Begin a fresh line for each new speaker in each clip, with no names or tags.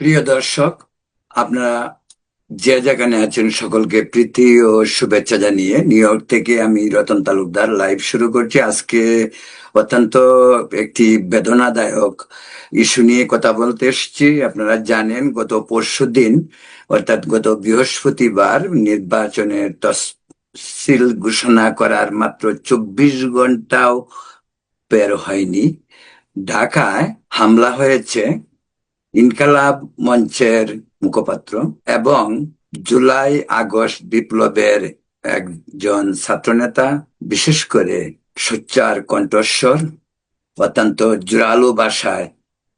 প্রিয় দর্শক, আপনারা যে যেখানে আছেন সকলকে প্রীতি ও শুভেচ্ছা জানিয়ে নিউ ইয়র্ক থেকে আমি রতন তালুকদার লাইভ শুরু করছি। আজকে অত্যন্ত একটি বেদনাদায়ক ইস্যু নিয়ে কথা বলতে এসেছি। আপনারা জানেন, গত পরশুদিন অর্থাৎ গত বৃহস্পতিবার নির্বাচনের তফসিল ঘোষণা করার মাত্র 24 ঘন্টাও বের হয়নি, ঢাকায় হামলা হয়েছে ইনকালাব মঞ্চের মুখপাত্র এবং জুলাই আগস্ট বিপ্লবের একজন ছাত্রনেতা, বিশেষ করে সোচ্চার কণ্ঠস্বর, অত্যন্ত জোরালো ভাষায়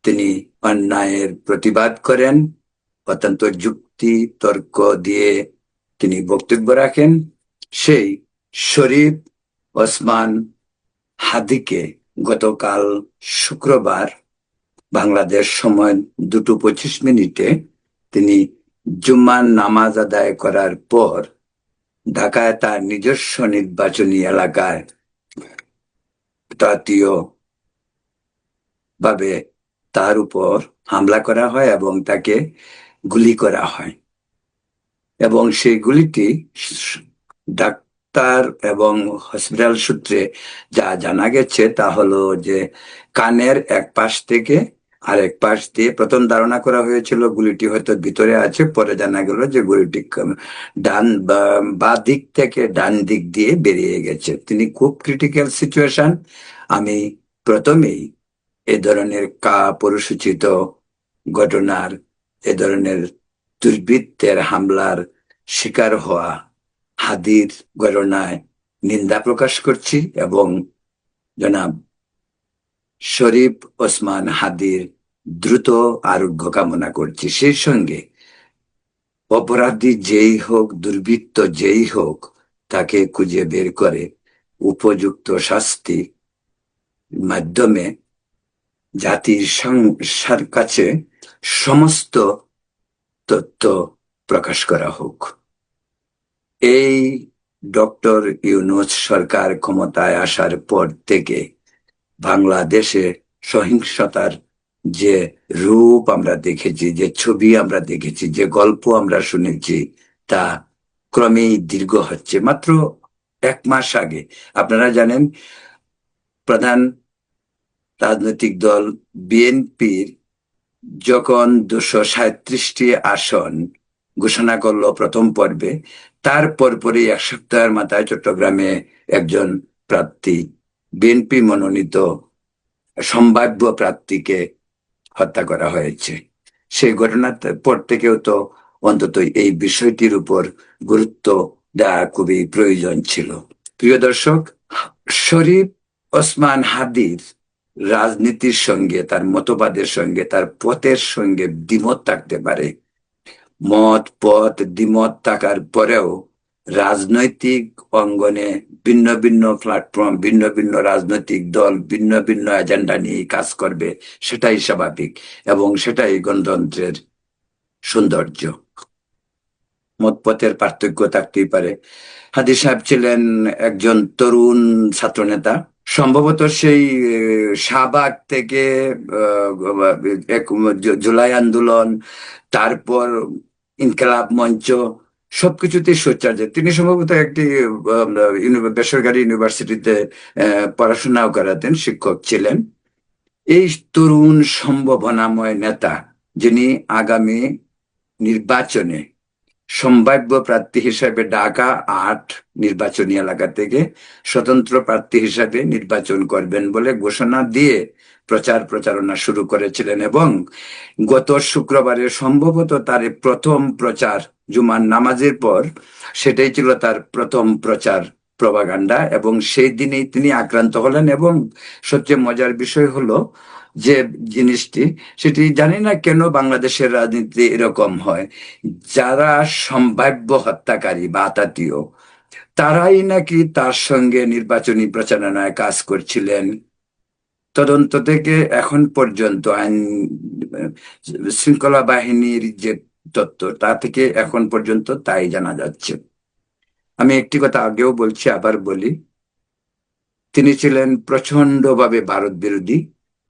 তিনি অন্যায়ের প্রতিবাদ করেন, অত্যন্ত যুক্তি তর্ক দিয়ে তিনি বক্তব্য রাখেন। সেই শরীফ ওসমান হাদিকে গতকাল শুক্রবার বাংলাদেশ সময় 2:25 তিনি জুম্মার নামাজ আদায় করার পর ঢাকায় তার নিজস্ব নির্বাচনী এলাকায় তৃতীয় ভাবে তার উপর হামলা করা হয় এবং তাকে গুলি করা হয়। এবং সেই গুলিটি ডাক্তার এবং হসপিটাল সূত্রে যা জানা গেছে তা হলো যে কানের এক পাশ থেকে আরেক পাশ দিয়ে প্রথম ধারণা করা হয়েছিল গুলিটি হয়তো ভিতরে আছে, পরে জানা গেল যে গুলিটি ডান বা দিক থেকে ডান দিক দিয়ে বেরিয়ে গেছে। তিনি খুব ক্রিটিক্যাল সিচুয়েশন। আমি প্রথমেই এ ধরনের পরিসূচিত ঘটনার, এ ধরনের দুর্বৃত্তের হামলার শিকার হওয়া হাদির ঘটনায় নিন্দা প্রকাশ করছি এবং জনাব শরীফ ওসমান হাদির দ্রুত আরোগ্য কামনা করছি। সেই সঙ্গে অপরাধী যেই হোক, দুর্বৃত্ত যেই হোক, তাকে খুঁজে বের করে উপযুক্ত শাস্তি মাধ্যমে জাতির কাছে সমস্ত তথ্য প্রকাশ করা হোক। এই ডক্টর ইউনূস সরকার ক্ষমতায় আসার পর থেকে বাংলাদেশে সহিংসতার যে রূপ আমরা দেখেছি, যে ছবি আমরা দেখেছি, যে গল্প আমরা শুনেছি, তা ক্রমেই দীর্ঘ হচ্ছে। মাত্র 1 মাস আগে আপনারা জানেন, প্রধান রাজনৈতিক দল বিএনপির যখন 237টি আসন ঘোষণা করলো প্রথম পর্বে, তার পরপরই 1 সপ্তাহের মাথায় চট্টগ্রামে একজন প্রার্থী, বিএনপি মনোনীত সম্ভাব্য প্রার্থীকে হত্যা করা হয়েছে। সেই ঘটনার পর থেকেও তো অন্তত এই বিষয়টির উপর গুরুত্ব দেওয়া খুবই প্রয়োজন ছিল। প্রিয় দর্শক, শরীফ ওসমান হাদির রাজনীতির সঙ্গে, তার মতবাদের সঙ্গে, তার পথের সঙ্গে দ্বিমত থাকতে পারে। পথ দ্বিমত থাকার পরেও রাজনৈতিক অঙ্গনে ভিন্ন ভিন্ন প্ল্যাটফর্ম, ভিন্ন ভিন্ন রাজনৈতিক দল ভিন্ন ভিন্ন এজেন্ডা নিয়ে কাজ করবে, সেটাই স্বাভাবিক এবং সেটাই গণতন্ত্রের সৌন্দর্য। মতপথের পার্থক্য থাকতেই পারে। হাদি সাহেব ছিলেন একজন তরুণ ছাত্রনেতা, সম্ভবত সেই শাহবাগ থেকে জুলাই আন্দোলন, তারপর ইনকিলাব মঞ্চ, সবকিছুতে সোচ্চার। তিনি সম্ভবত একটি বেসরকারি ইউনিভার্সিটিতে পড়াশোনাও করাতেন, শিক্ষক ছিলেন। এই তরুণ সম্ভাবনাময় নেতা, যিনি আগামী নির্বাচনে সম্ভাব্য প্রার্থী হিসাবে ঢাকা 8 নির্বাচনী এলাকা থেকে স্বতন্ত্র প্রার্থী হিসাবে নির্বাচন করবেন বলে ঘোষণা দিয়ে প্রচারণা শুরু করেছিলেন এবং গত শুক্রবারে সম্ভবত তার প্রথম প্রচার, জুমার নামাজের পর সেটাই ছিল তার প্রথম প্রচার প্রপাগান্ডা, এবং সেই দিনেই তিনি আক্রান্ত হলেন। এবং সবচেয়ে মজার বিষয় হলো যে জিনিসটি, সেটি জানি না কেন বাংলাদেশের রাজনীতি এরকম হয়, যারা সম্ভাব্য হত্যাকারী বা আতাতীয়, তারাই নাকি তার সঙ্গে নির্বাচনী প্রচারণায় কাজ করছিলেন। তদন্ত থেকে এখন পর্যন্ত আইন শৃঙ্খলা বাহিনীর যে তথ্য, তা থেকে এখন পর্যন্ত তাই জানা যাচ্ছে। আমি একটি কথা আগেও বলছি, আবার বলি, তিনি ছিলেন প্রচন্ডভাবে ভারত বিরোধী,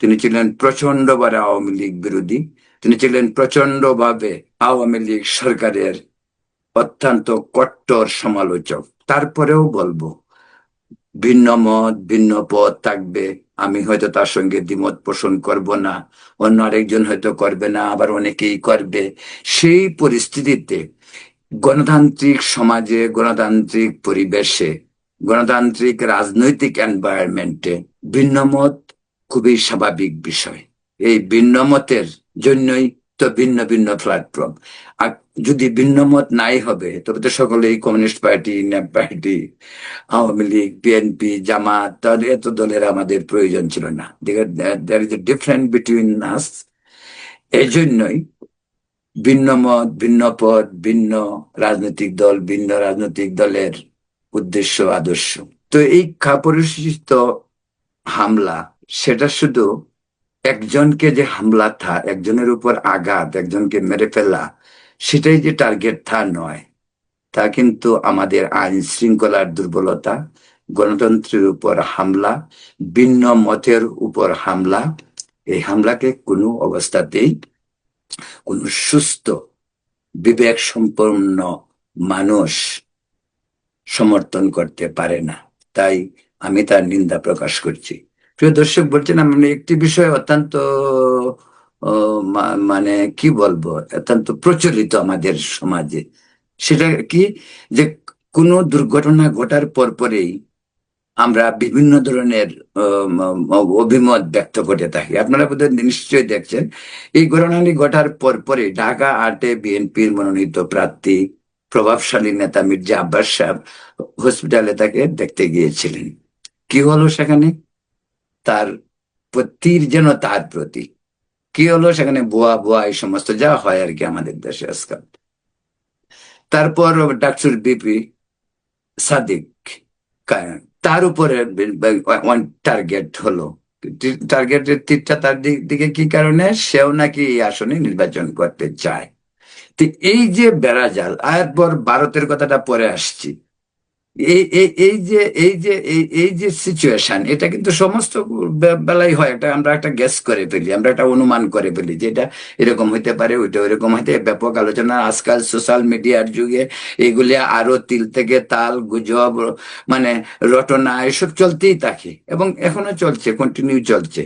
তিনি ছিলেন প্রচন্ডভাবে আওয়ামী লীগ বিরোধী, তিনি ছিলেন প্রচন্ডভাবে আওয়ামী লীগ সরকারের অত্যন্ত কট্টর সমালোচক। তারপরেও বলবো, ভিন্ন মত ভিন্ন পথ থাকবে, আমি হয়তো তার সঙ্গে দ্বিমত পোষণ করব না, অন্য আরেকজন হয়তো করবে না, আবার অনেকেই করবে। সেই পরিস্থিতিতে গণতান্ত্রিক সমাজে, গণতান্ত্রিক পরিবেশে, গণতান্ত্রিক রাজনৈতিক এনভায়রনমেন্টে ভিন্নমত খুবই স্বাভাবিক বিষয়। এই ভিন্নমতের জন্যই তো ভিন্ন ভিন্ন প্ল্যাটফর্ম। আর যদি ভিন্নমত নাই হবে, তবে তো সকলেই communist party, NAP party, Awami League, BNP, Jamaat, তাদের এত দলের আমাদের প্রয়োজন ছিল না। There is a difference between us. এই জন্যই ভিন্ন মত, ভিন্ন পথ, ভিন্ন রাজনৈতিক দল, ভিন্ন রাজনৈতিক দলের উদ্দেশ্য, আদর্শ। তো এই কাপুরুষিত হামলা, সেটা শুধু একজনকে যে হামলা থা, একজনের উপর আঘাত, একজনকে মেরে ফেলা, সেটাই যে টার্গেট তা নয়। তা কিন্তু আমাদের আইন শৃঙ্খলার দুর্বলতা, গণতন্ত্রের উপর হামলা, ভিন্ন মতের উপর হামলা। এই হামলাকে কোনো অবস্থাতেই কোন সুস্থ বিবেক সম্পন্ন মানুষ সমর্থন করতে পারে না। তাই আমি তার নিন্দা প্রকাশ করছি। প্রিয় দর্শক, বলছেন আমি একটি বিষয় অত্যন্ত মানে কি বলবো, অত্যন্ত প্রচলিত আমাদের সমাজে। সেটা কি, যে কোনো দুর্ঘটনা ঘটার পরেই আমরা বিভিন্ন ধরনের অভিমত ব্যক্ত করতে থাকি। আপনারা বোধহয় নিশ্চয়ই দেখছেন, এই ঘটনাটি ঘটার পরে ঢাকা 8-এ বিএনপির মনোনীত প্রার্থী প্রভাবশালী নেতা মির্জা আব্বাস সাহেব হসপিটালে তাকে দেখতে গিয়েছিলেন। কি হলো সেখানে? তার তীর যেন তার প্রতি। কি হলো সেখানে? ভুয়া ভুয়া এই সমস্ত যা হয় আর কি আমাদের দেশে আজকাল। তারপর ডাকসুর বিপি সাদিক কায়েম, তার উপরে টার্গেট হলো। টার্গেটের তীরটা তার দিকে কি কারণে? সেও নাকি এই আসনে নির্বাচন করতে চায়। তো এই যে বেড়াজাল, এরপর ভারতের কথাটা পরে আসছি। এই যে সিচুয়েশন, এটা কিন্তু সমস্ত বেলাই হয়। আমরা একটা গেস করে ফেলি, আমরা একটা অনুমান করে ফেলি যে এটা এরকম হইতে পারে, ওইটা ওইরকম হইতে। ব্যাপক আলোচনা আজকাল সোশ্যাল মিডিয়ার যুগে এগুলি আরো তিল থেকে তাল, গুজব, মানে রটনা, এসব চলতেই থাকে এবং এখনো চলছে, কন্টিনিউ চলছে।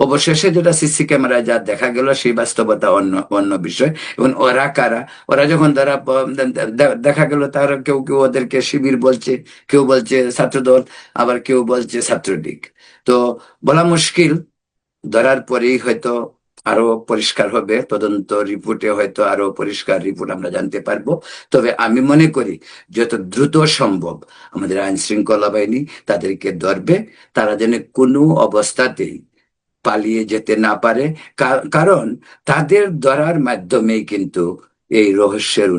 অবশেষে যেটা সিসি ক্যামেরায় যা দেখা গেল, সেই বাস্তবতা অন্য অন্য বিষয়। এবং ওরা কারা? ওরা যখন তারা দেখা গেল, তারা কেউ কেউ ওদেরকে শিবির বলছে, কেউ বলছে ছাত্রদল, আবার কেউ বলছে ছাত্রলীগ। তো বলা মুশকিল, ধরার পরেই হয়তো আরো পরিষ্কার হবে, তদন্ত রিপোর্টে হয়তো আরো পরিষ্কার রিপোর্ট আমরা জানতে পারবো। তবে আমি মনে করি যত দ্রুত সম্ভব আমাদের আইন শৃঙ্খলা বাহিনী তাদেরকে ধরবে, তারা যেন কোনো অবস্থাতেই পালিয়ে যেতে না পারে। কারণ তাদের ধরার মাধ্যমেই কিন্তু এই রহস্যের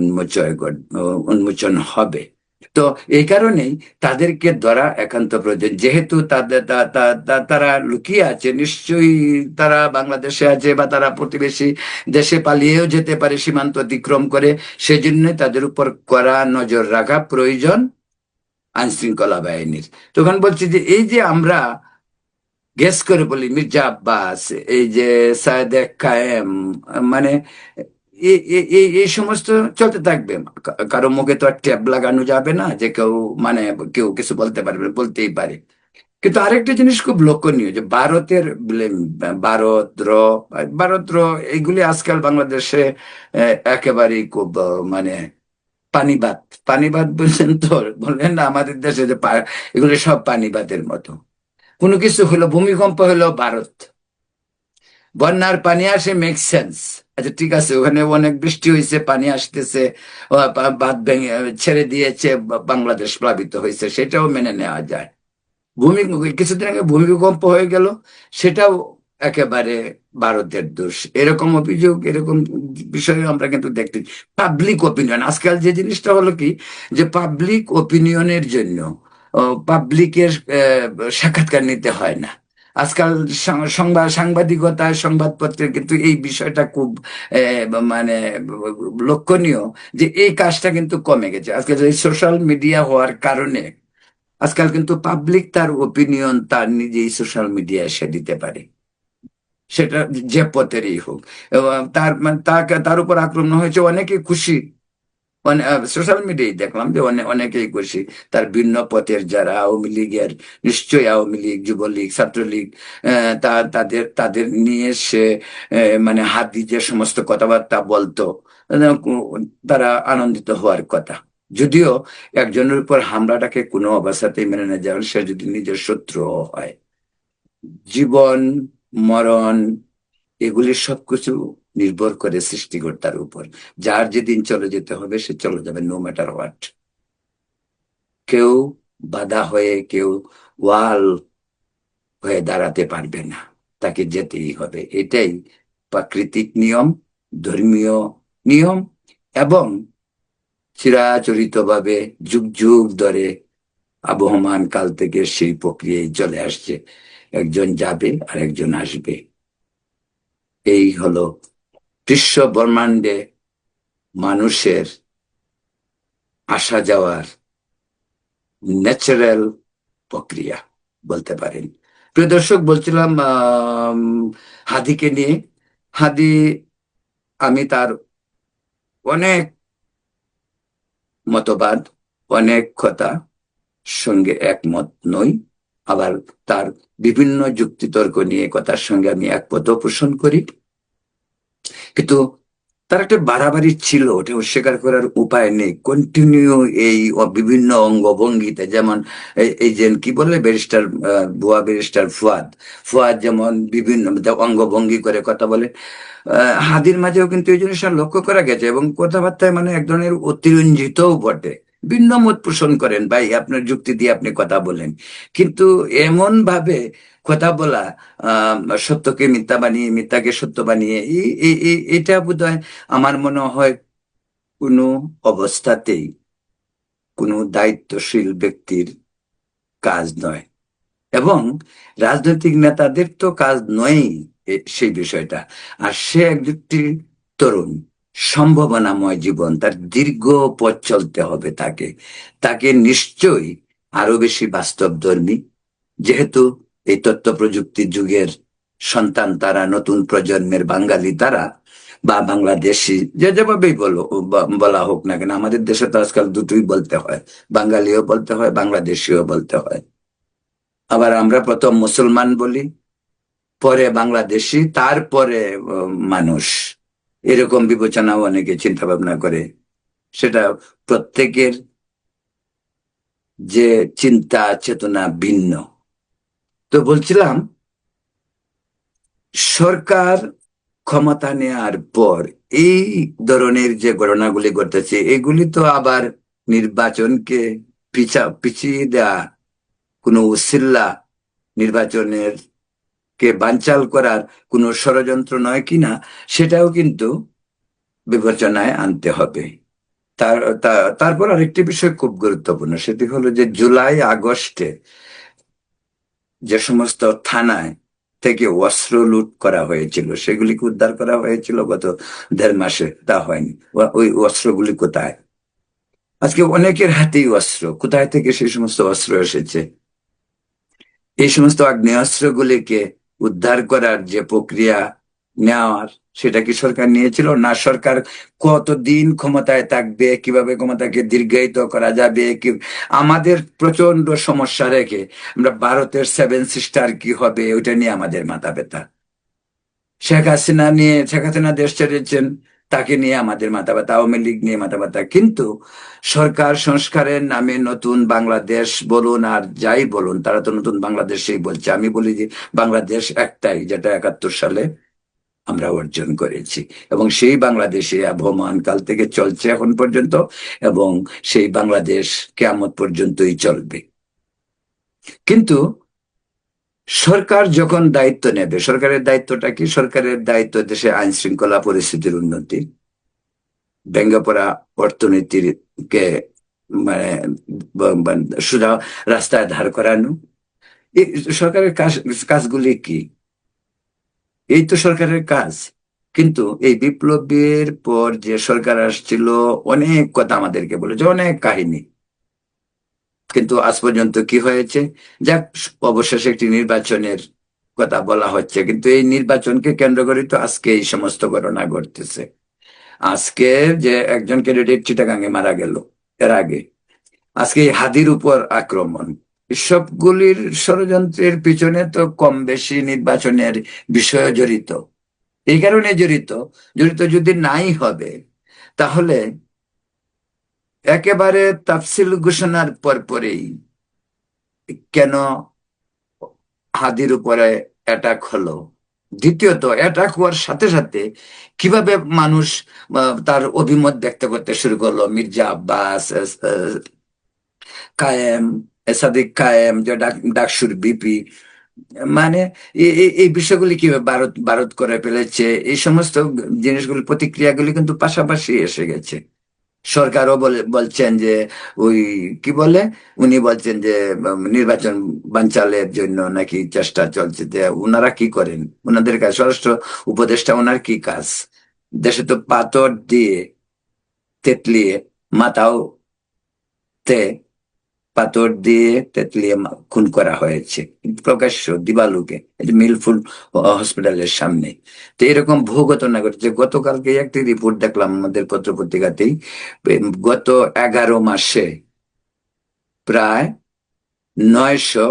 উন্মোচন হবে। তো এই কারণেই তাদেরকে ধরা একান্ত প্রয়োজন। যেহেতু তারা লুকিয়ে আছে, নিশ্চয়ই তারা বাংলাদেশে আছে বা তারা প্রতিবেশী দেশে পালিয়েও যেতে পারে সীমান্ত অতিক্রম করে। সেজন্য তাদের উপর কড়া নজর রাখা প্রয়োজন আইন শৃঙ্খলা বাহিনীর। তখন বলছি যে এই যে আমরা গেস করে বলি মির্জা আব্বাস, এই যে সায়েদে কায়েম, মানে এই সমস্ত চলতে থাকবে। কারো মুখে তো আর ট্যাব লাগানো যাবে না যে কেউ, মানে কেউ কিছু বলতে পারবে, বলতেই পারে। কিন্তু আরেকটা জিনিস খুব লক্ষণীয়, যে ভারতের ব্লেম, ভারত র ভারত র এইগুলি আজকাল বাংলাদেশে একেবারেই খুব মানে পানিবাদ। পানিবাদ বলছেন তো, বললেন না আমাদের দেশে যে এগুলি সব পানিবাদের মতো। কোনো কিছু হলো, ভূমিকম্প হলো, ভারত বন্যার পানি আসে, মেক সেন্স। আচ্ছা ঠিক আছে, ওখানে অনেক বৃষ্টি হয়েছে, পানি আসতেছে, বাঁধ ভেঙে ছেড়ে দিয়েছে, বাংলাদেশ প্লাবিত হয়েছে, সেটাও মেনে নেওয়া যায়। কিছুদিন আগে ভূমিকম্প হয়ে গেল, সেটাও একেবারে ভারতের দোষ। এরকম অভিযোগ, এরকম বিষয়ে আমরা কিন্তু দেখতে। পাবলিক ওপিনিয়ন আজকাল যে জিনিসটা হলো কি, যে পাবলিক ওপিনিয়নের জন্য পাবলিকের সাক্ষাৎকার নিতে হয় না আজকাল। সাংবাদিকতায়, সংবাদপত্রের কিন্তু এই বিষয়টা খুব মানে লক্ষণীয়, যে এই কাজটা কিন্তু কমে গেছে আজকাল এই সোশ্যাল মিডিয়া হওয়ার কারণে। আজকাল কিন্তু পাবলিক তার ওপিনিয়ন তার নিজেই সোশ্যাল মিডিয়ায় এসে দিতে পারে। সেটা যে পথেরই হোক। এবং তার উপর আক্রমণ হয়েছে, অনেকে খুশি। সোশ্যাল মিডিয়ায় দেখলাম যে অনেকেই খুশি। তার ভিন্ন পথের যারা আওয়ামী লীগের, নিশ্চয়ই আওয়ামী লীগ, যুবলীগ, ছাত্রলীগ, তাদের নিয়ে সে মানে হাদি যে সমস্ত কথাবার্তা বলতো, তারা আনন্দিত হওয়ার কথা। যদিও একজনের উপর হামলাটাকে কোনো অবস্থাতেই মেনে না যাবে, সে যদি নিজের শত্রু হয়। জীবন, মরণ, এগুলি সবকিছু নির্ভর করে সৃষ্টিকর্তার উপর। যার যেদিন চলে যেতে হবে সে চলে যাবে, নো ম্যাটার হোয়াট। কেউ বাধা হয়ে, কেউ ওয়াল হয়ে দাঁড়াতে পারবে না, তাকে যেতেই হবে। এটাই প্রাকৃতিক নিয়ম, ধর্মীয় নিয়ম, এবং চিরাচরিতভাবে যুগ যুগ ধরে আবহমান কাল থেকে সেই প্রক্রিয়ায় চলে আসছে। একজন যাবে আর একজন আসবে। এই হলো বিশ্ব ব্রহ্মাণ্ডে মানুষের আসা যাওয়ার ন্যাচারাল প্রক্রিয়া বলতে পারেন। প্রিয় দর্শক, বলছিলাম হাদিকে নিয়ে। হাদি, আমি তার অনেক মতবাদ, অনেক কথা সঙ্গে একমত নই। আবার তার বিভিন্ন যুক্তিতর্ক নিয়ে কথার সঙ্গে আমি একমত পোষণ করি। কিন্তু তার একটা বাড়াবাড়ি ছিল, ওটা অস্বীকার করার উপায় নেই। কন্টিনিউ এই বিভিন্ন অঙ্গভঙ্গিতে, যেমন এই যে কি বলে ব্যারিস্টার, ভুয়া ব্যারিস্টার ফুয়াদ, ফুয়াদ যেমন বিভিন্ন অঙ্গভঙ্গি করে কথা বলে। হাদির মাঝেও কিন্তু এই জিনিসটা লক্ষ্য করা গেছে, এবং কথাবার্তায় মানে এক ধরনের অতিরঞ্জিতও বটে। ভিন্ন মত পোষণ করেন ভাই, আপনার যুক্তি দিয়ে আপনি কথা বলেন, কিন্তু এমন ভাবে কথা বলা, সত্যকে মিথ্যা বানিয়ে, মিথ্যাকে সত্য বানিয়ে, এটা বোধহয় আমার মনে হয় কোনো অবস্থাতেই কোনো দায়িত্বশীল ব্যক্তির কাজ নয়। এবং রাজনৈতিক নেতাদের তো কাজ নয়ই সেই বিষয়টা। আর সে একটি তরুণ, সম্ভাবনাময় জীবন, তার দীর্ঘ পথ চলতে হবে তাকে। তাকে নিশ্চয়ই আরো বেশি বাস্তবধর্মী, যেহেতু এই তথ্য প্রযুক্তির যুগের সন্তান তারা, নতুন প্রজন্মের বাঙালি তারা, বা বাংলাদেশি, যে যেভাবেই বলা হোক না কেন। আমাদের দেশে তো আজকাল দুটোই বলতে হয়, বাঙালিও বলতে হয়, বাংলাদেশিও বলতে হয়। আবার আমরা প্রথম মুসলমান বলি, পরে বাংলাদেশি, তারপরে মানুষ, এরকম বিবেচনাও অনেকে চিন্তা ভাবনা করে। সেটা প্রত্যেকের যে চিন্তা চেতনা ভিন্ন। তো বলছিলাম, সরকার ক্ষমতা নেয়ার পর এই ধরনের যে ঘটনাগুলি ঘটেছে, এগুলি তো আবার নির্বাচনকে পিছিয়ে দেওয়া, কোনো উসিল্লা, নির্বাচনের কে বানচাল করার কোনো ষড়যন্ত্র নয় কিনা, সেটাও কিন্তু বিবেচনায় আনতে হবে। তারপর আরেকটি বিষয় খুব গুরুত্বপূর্ণ, সেটি হলো যে জুলাই আগস্টে যে সমস্ত থানায় থেকে অস্ত্র লুট করা হয়েছিল, সেগুলিকে উদ্ধার করা হয়েছিল গত 1.5 মাসে, তা হয়নি। ওই অস্ত্রগুলি কোথায়? আজকে অনেকের হাতেই অস্ত্র, কোথায় থেকে সেই সমস্ত অস্ত্র এসেছে? এই সমস্ত আগ্নেয়াস্ত্রগুলিকে উদ্ধার করার যে প্রক্রিয়া নেওয়ার, সেটা কি সরকার নিয়েছিল? না, সরকার কতদিন ক্ষমতায় থাকবে, কিভাবে ক্ষমতাকে দীর্ঘায়িত করা যাবে, কি আমাদের প্রচন্ড সমস্যা রেখে আমরা ভারতের 7 সিস্টার কি হবে ওইটা নিয়ে আমাদের মাথা ব্যথা। শেখ হাসিনা দেশ ছেড়েছেন, তাকে নিয়ে আমাদের মাথা ব্যথা, আওয়ামী লীগ নিয়ে মাথা ব্যথা। কিন্তু সরকার সংস্কারের নামে নতুন বাংলাদেশ বলুন আর যাই বলুন, তারা তো নতুন বাংলাদেশেই বলছে। আমি বলি যে বাংলাদেশ একটাই, যেটা 71 সালে আমরা অর্জন করেছি, এবং সেই বাংলাদেশে আবহমান কাল থেকে চলছে এখন পর্যন্ত, এবং সেই বাংলাদেশ কিয়ামত পর্যন্তই চলবে। কিন্তু সরকার যখন দায়িত্ব নেবে, সরকারের দায়িত্বটা কি? সরকারের দায়িত্ব দেশে আইন শৃঙ্খলা পরিস্থিতির উন্নতি, ভেঙে পড়া অর্থনীতিকে মানে সোজা রাস্তায় ধার করানো। এই সরকারের কাজগুলি কি? এই তো সরকারের কাজ। কিন্তু এই বিপ্লবের পর যে সরকার আসছিল, অনেক কথা আমাদেরকে বলেছে, অনেক কাহিনী, কিন্তু আজ পর্যন্ত কি হয়েছে? যাক, অবশেষে একটি নির্বাচনের কথা বলা হচ্ছে, কিন্তু এই নির্বাচনকে কেন্দ্র করে তো আজকে এই সমস্ত ঘটনা ঘটতেছে। আজকে যে একজন ক্যান্ডিডেট চিটাগাঙ্গে মারা গেল, এর আগে আজকে এই হাদির উপর আক্রমণ, এসবগুলির ষড়যন্ত্রের পিছনে তো কম বেশি নির্বাচনের বিষয় জড়িত। এই কারণে জড়িত, জড়িত যদি নাই হবে তাহলে একেবারে তাফসিল ঘোষণার পরপরেই কেন হাদির উপরে অ্যাটাক হলো। দ্বিতীয়ত, অ্যাটাক হওয়ার সাথে সাথে কিভাবে মানুষ তার অভিমত ব্যক্ত করতে শুরু করলো। মির্জা আব্বাস, কায়েম, সাদিক কায়েম, যে ডাকসুর বিপি, মানে এই বিষয়গুলি কিভাবে ভারত ভারত করে ফেলেছে, এই সমস্ত জিনিসগুলি, প্রতিক্রিয়াগুলি কিন্তু পাশাপাশি এসে গেছে। সরকারও বলছেন যে ওই কি বলে, উনি বলছেন যে নির্বাচন বানচালের জন্য নাকি চেষ্টা চলছে। যে ওনারা কি করেন, ওনাদের কাজ, স্বরাষ্ট্র উপদেষ্টা ওনার কি কাজ? দেশে তো পাথর দিয়ে তেতলিয়ে মাথাও তে পাথর দিয়ে তেতলিয়ে খুন করা হয়েছে প্রকাশ্য দিবালুকে, মিলফুল হসপিটালের সামনে। তো এরকম বহু ঘটনা ঘটেছে। গতকালকে একটি রিপোর্ট দেখলাম আমাদের পত্র পত্রিকাতেই, গত 11 মাসে প্রায় 900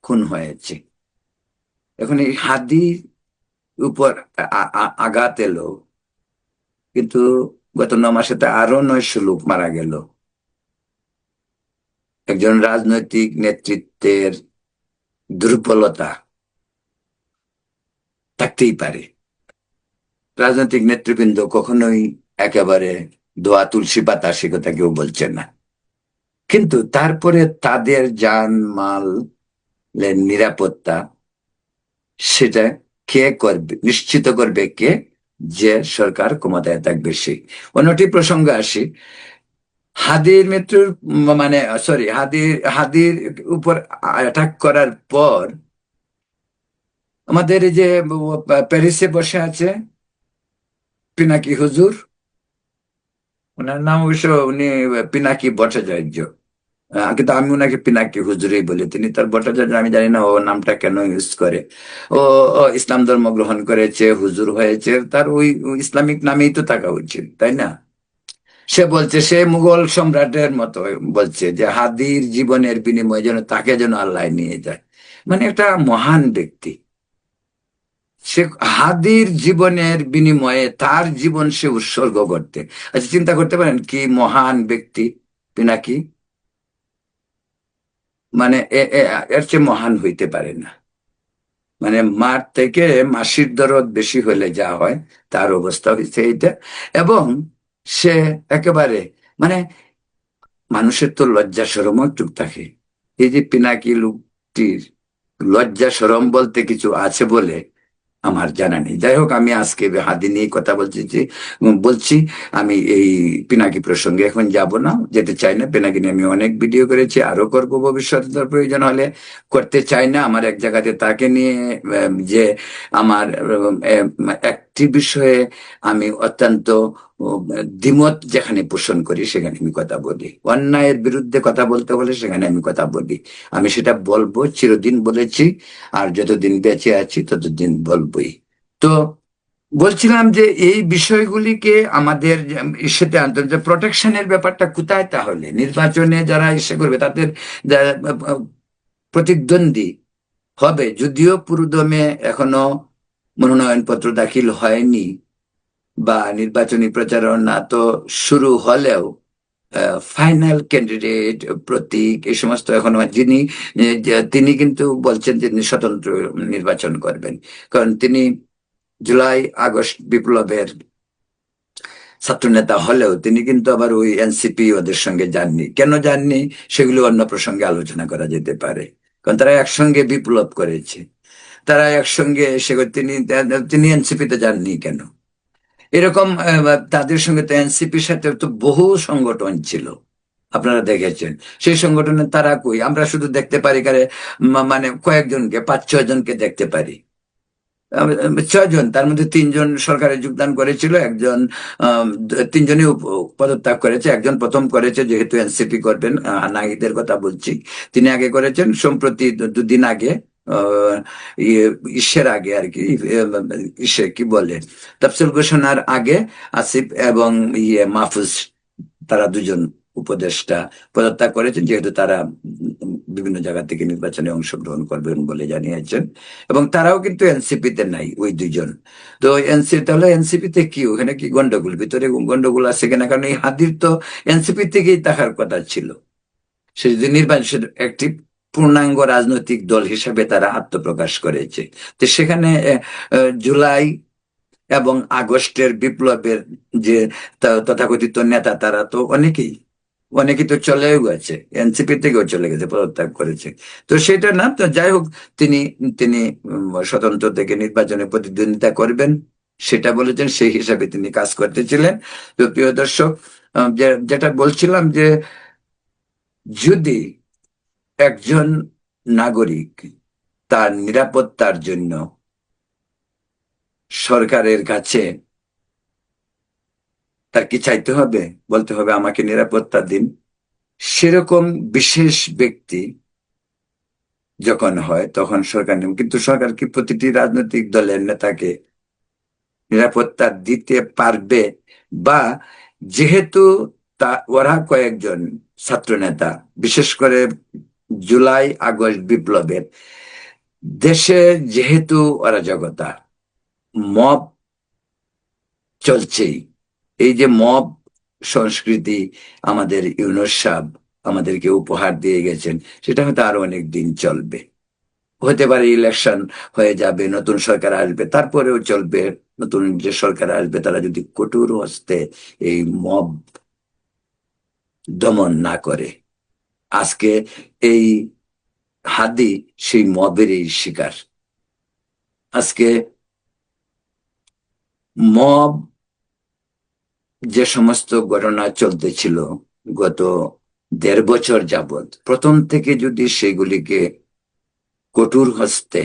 খুন হয়েছে। এখন এই হাদির উপর আঘাত এলো, কিন্তু গত 9 মাসে তো আরো 900 লোক মারা গেল। একজন রাজনৈতিক নেতৃত্বের দুর্বলতা থাকতেই পারে। রাজনৈতিক নেতৃবৃন্দ কখনোই একেবারে দোয়া তুলসী পাতা সে কথা কেউ বলছে না, কিন্তু তারপরে তাদের জান মালের নিরাপত্তা সেটা কে করবে, নিশ্চিত করবে কে? যে সরকার ক্ষমতায় থাকবে সে। অন্যটি প্রসঙ্গে আসি, হাদির মৃত্যুর মানে সরি হাদির হাদির উপর অ্যাটাক করার পর আমাদের এই যে প্যারিসে বসে আছে পিনাকি হুজুর, ওনার নাম অবশ্য উনি পিনাকি ভট্টাচার্য, কিন্তু আমি ওনাকে পিনাকি হুজুরই বলি। তিনি তার ভট্টাচার্য আমি জানি না ও নামটা কেন ইউজ করে। ও ও ইসলাম ধর্ম গ্রহণ করেছে, হুজুর হয়েছে, তার ওই ইসলামিক নামেই তো থাকা উচিত, তাই না? সে বলছে, সে মুঘল সম্রাটের মতো বলছে যে হাদির জীবনের বিনিময়ে যেন তাকে যেন আল্লাহ নিয়ে যায়। মানে একটা মহান ব্যক্তি, সে হাদির জীবনের বিনিময়ে তার জীবন সে উৎসর্গ করতে। আচ্ছা, চিন্তা করতে পারেন কি মহান ব্যক্তি পিনাকি, মানে এর চেয়ে মহান হইতে পারে না। মানে মার থেকে মাসির দরদ বেশি হলে যা হয়, তার অবস্থা হয়েছে এইটা। এবং সে একেবারে মানে মানুষের তো লজ্জা সরমও একটু থাকে। এই যে পিনাকি লোকটির লজ্জা সরম বলতে কিছু আছে বলে আমার জানা নেই। যাই হোক, আমি আজকে হাদি নিয়ে কথা বলছি। আমি এই পিনাকি প্রসঙ্গে এখন যাব না, যেতে চাই না। পিনাকি নিয়ে আমি অনেক ভিডিও করেছি, আরো করবো ভবিষ্যতে, তার প্রয়োজন হলে। করতে চাই না আমার এক জায়গাতে তাকে নিয়ে যে আমার একটি বিষয়ে আমি অত্যন্ত দ্বিমত যেখানে পোষণ করি সেখানে আমি কথা বলি, অন্যায়ের বিরুদ্ধে কথা বলতে হলে সেখানে আমি কথা বলি। আমি সেটা বলবো, চিরদিন বলেছি, আর যতদিন বেঁচে আছি ততদিন বলবোই। তো বলছিলাম যে এই বিষয়গুলিকে আমাদের সাথে আনতে, যে প্রোটেকশনের ব্যাপারটা কোথায়, তাহলে নির্বাচনে যারা এসে করবে তাদের যারা প্রতিদ্বন্দ্বী হবে, যদিও পুরোদমে এখনো মনোনয়নপত্র দাখিল হয়নি বা নির্বাচনী প্রচারণা তো শুরু হলেও ফাইনাল ক্যান্ডিডেট প্রতীক এই সমস্ত এখনো যিনি তিনি কিন্তু বলছেন যে তিনি স্বতন্ত্র নির্বাচন করবেন। কারণ তিনি জুলাই আগস্ট বিপ্লবের ছাত্রনেতা হলেও তিনি কিন্তু আবার ওই এনসিপি ওদের সঙ্গে যাননি। কেন যাননি সেগুলো অন্য প্রসঙ্গে আলোচনা করা যেতে পারে, কারণ তারা একসঙ্গে বিপ্লব করেছে, তারা একসঙ্গে এসে তিনি তিনি এনসিপিতে যাননি কেন? এরকম তাদের সঙ্গে তো এনসিপির সাথে তো বহু সংগঠন ছিল, আপনারা দেখেছেন। সেই সংগঠনে তারা কই? আমরা শুধু দেখতে পারি কারে, মানে কয়েকজনকে, 5-6 জনকে দেখতে পারি। 6 জন, তার মধ্যে 3 জন সরকারে যোগদান করেছিল, একজন 3 জনই পদত্যাগ করেছে। একজন প্রথম করেছে, যেহেতু এনসিপি করবেন, নাহিদের কথা বলছি, তিনি আগে করেছেন। সম্প্রতি 2 দিন আগে আহ, ইয়ে ইসের আগে আর কি, ইসে কি বলে, তাফসীর ঘোষণার আগে আসিফ এবং মাহফুজ, তারা দুজন উপদেষ্টা পদত্যাগ করেছেন, যেহেতু তারা বিভিন্ন জায়গা থেকে নির্বাচনে অংশগ্রহণ করবেন বলে জানিয়েছেন। এবং তারাও কিন্তু এনসিপি তে নাই, ওই দুইজন। তো এনসিপি, তাহলে এনসিপি তে কি, ওখানে কি গন্ডগোল, ভিতরে গন্ডগোল আছে কিনা? কারণ এই হাদির তো এনসিপি থেকেই থাকার কথা ছিল। সে যদি নির্বাচন একটি পূর্ণাঙ্গ রাজনৈতিক দল হিসেবে তারা আত্মপ্রকাশ করেছে, তো সেখানে জুলাই এবং আগস্টের বিপ্লবের যে তথাকথিত নেতা, তারা তো অনেকেই তো চলেও গেছে, এনসিপি থেকেও চলে গেছে, পদত্যাগ করেছে। তো সেটা না, তো যাই হোক, তিনি তিনি স্বতন্ত্র থেকে নির্বাচনে প্রতিদ্বন্দ্বিতা করবেন সেটা বলেছেন, সেই হিসাবে তিনি কাজ করতেছিলেন। তো প্রিয় দর্শক, যেটা বলছিলাম যে যদি একজন নাগরিক তার নিরাপত্তার জন্য সরকারের কাছে, তার কি চাইতে হবে? বলতে হবে আমাকে নিরাপত্তা দিন। সেরকম বিশেষ ব্যক্তি যখন হয় তখন সরকার নেবে, কিন্তু সরকার কি প্রতিটি রাজনৈতিক দলের নেতাকে নিরাপত্তা দিতে পারবে? বা যেহেতু ওরা কয়েকজন ছাত্র নেতা, বিশেষ করে জুলাই আগস্ট বিপ্লবের দেশে যেহেতু অরাজকতা, মব চলছেই, এই যে মব সংস্কৃতি আমাদের ইউনূস সাহেব আমাদেরকে উপহার দিয়ে গেছেন, সেটা হয়তো আরো অনেক দিন চলবে। হতে পারে ইলেকশন হয়ে যাবে, নতুন সরকার আসবে, তারপরেও চলবে। নতুন যে সরকার আসবে তারা যদি কঠোর হস্তে এই মব দমন না করে, আজকে এই হাদি সেই মবেরই শিকার। আজকে মব যে সমস্ত ঘটনা চলতেছিল গত 1.5 বছর যাবৎ, প্রথম থেকে যদি সেগুলিকে কঠোর হস্তে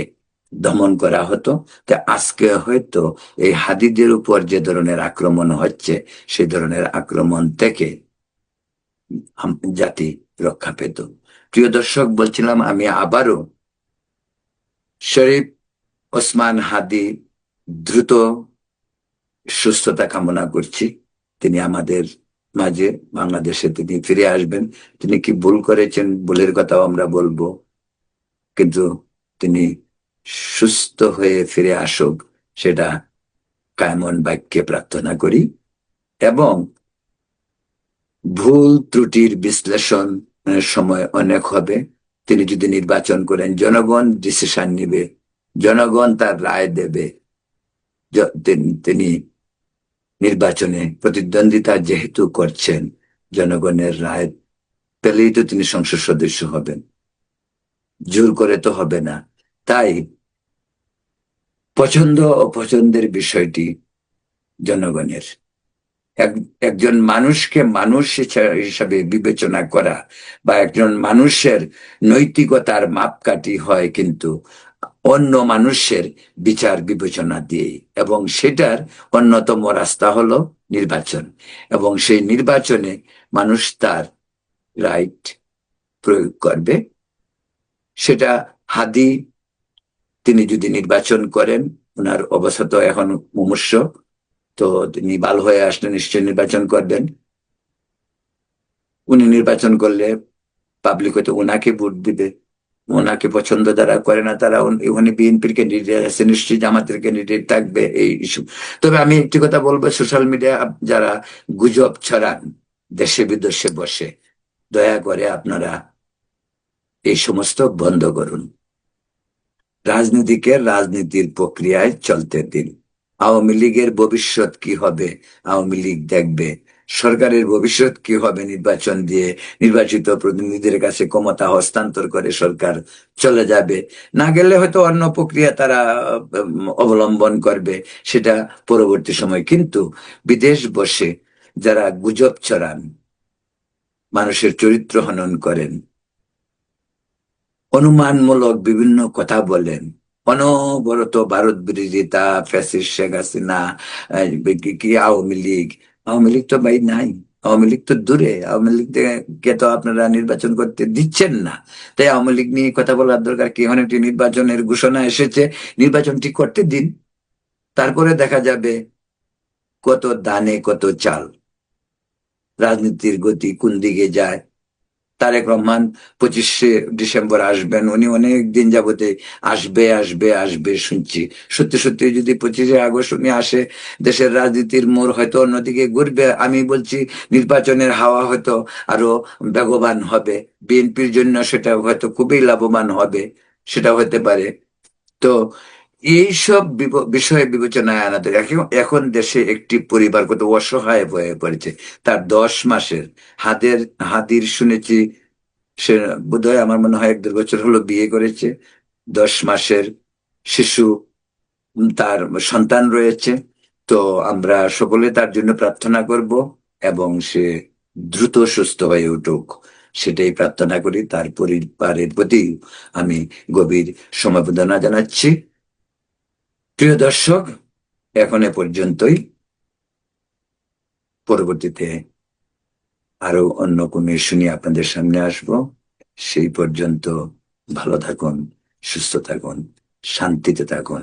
দমন করা হতো, তা আজকে হয়তো এই হাদিদের উপর যে ধরনের আক্রমণ হচ্ছে, সেই ধরনের আক্রমণ থেকে জাতি রক্ষা পেত। প্রিয় দর্শক, বলছিলাম আমি আবারও শরীফ ওসমান হাদি দ্রুত সুস্থতা কামনা করছি। তিনি আমাদের মাঝে, বাংলাদেশে তিনি ফিরে আসবেন। তিনি কি ভুল করেছেন, ভুলের কথাও আমরা বলবো, কিন্তু তিনি সুস্থ হয়ে ফিরে আসুক, সেটা কায়মন বাক্যে প্রার্থনা করি। এবং ভুল ত্রুটির বিশ্লেষণ সময় অনেক হবে। তিনি যদি নির্বাচন করেন, জনগণ ডিসিশন নিবে, জনগণ তার রায় দেবে। তিনি নির্বাচনে প্রতিদ্বন্দ্বিতা যেহেতু করছেন, জনগণের রায় পেলেই তো তিনি সংসদ সদস্য হবেন, জোর করে তো হবে না। তাই পছন্দ অপছন্দের বিষয়টি জনগণের। একজন মানুষকে মানুষ হিসাবে বিবেচনা করা বা একজন মানুষের নৈতিকতার মাপকাঠি হয় কিন্তু অন্য মানুষের বিচার বিবেচনা দিয়ে, এবং সেটার অন্যতম রাস্তা হলো নির্বাচন। এবং সেই নির্বাচনে মানুষ তার রাইট প্রয়োগ করবে। সেটা হাদি, তিনি যদি নির্বাচন করেন, ওনার অবস্থা তো এখন মুমূর্ষু, তো তিনি ভালো হয়ে আসলে নিশ্চয়ই নির্বাচন করবেন। উনি নির্বাচন করলে পাবলিক হয়তো ওনাকে ভোট দিবে। ওনাকে পছন্দ যারা করে না, তারা উনি বিএনপির ক্যান্ডিডেট আছে, নিশ্চয়ই জামাতের ক্যান্ডিডেট থাকবে, এই ইস্যু। তবে আমি একটি কথা বলবো, সোশ্যাল মিডিয়া যারা গুজব ছড়ান দেশে বিদেশে বসে, দয়া করে আপনারা এই সমস্ত বন্ধ করুন। রাজনীতিকে রাজনীতির প্রক্রিয়ায় চলতে দিন। আওয়ামী লীগের ভবিষ্যৎ কি হবে আওয়ামী লীগ দেখবে, সরকারের ভবিষ্যৎ কি হবে নির্বাচন দিয়ে নির্বাচিত প্রতিনিধিদের কাছে ক্ষমতা হস্তান্তর করে সরকার চলে যাবে। না গেলে হয়তো অন্য প্রক্রিয়া তারা অবলম্বন করবে, সেটা পরবর্তী সময়। কিন্তু বিদেশ বসে যারা গুজব ছড়ান, মানুষের চরিত্র হনন করেন, অনুমানমূলক বিভিন্ন কথা বলেন, অনবরত ভারত বিরোধিতা, ফ্যাসিস্ট শেখ হাসিনা, কি আওয়ামী লীগ, আওয়ামী লীগ তো ভাই নাই, আওয়ামী লীগ তো দূরে, আওয়ামী লীগকে তো আপনারা নির্বাচন করতে দিচ্ছেন না। তাই আওয়ামী লীগ নিয়ে কথা বলার দরকার কি? এখন একটি নির্বাচনের ঘোষণা এসেছে, নির্বাচনটি করতে দিন, তারপরে দেখা যাবে কত দানে কত চাল, রাজনীতির গতি কোন দিকে যায়। তারেক রহমান 25শে ডিসেম্বর আসবেন, উনি অনেক দিন যাবতে আসবে আসবে আসবে শুনছি। সত্যি সত্যি যদি 25শে আগস্ট উনি আসে, দেশের রাজনীতির মোড় হয়তো অন্যদিকে ঘুরবে। আমি বলছি নির্বাচনের হাওয়া হয়তো আরো বেগবান হবে, বিএনপির জন্য সেটা হয়তো খুবই লাভবান হবে, সেটা হতে পারে। তো এইসব বিষয় বিবেচনায় আনাতে, এখন দেশে একটি পরিবার কত অসহায় হয়ে পড়েছে। তার 10 মাসের হাদের হাদির শুনেছি, সে বোধহয় আমার মনে হয় 1-1.5 বছর হলো বিয়ে করেছে, 10 মাসের শিশু, তার সন্তান রয়েছে। তো আমরা সকলে তার জন্য প্রার্থনা করব, এবং সে দ্রুত সুস্থ হয়ে উঠুক, সেটাই প্রার্থনা করি। তার পরিবারের প্রতি আমি গভীর সমবেদনা জানাচ্ছি। প্রিয় দর্শক, এখন এ পর্যন্তই। পরবর্তীতে আরো অন্য কোনো ইস্যু নিয়ে আপনাদের সামনে আসব। সেই পর্যন্ত ভালো থাকুন, সুস্থ থাকুন, শান্তিতে থাকুন।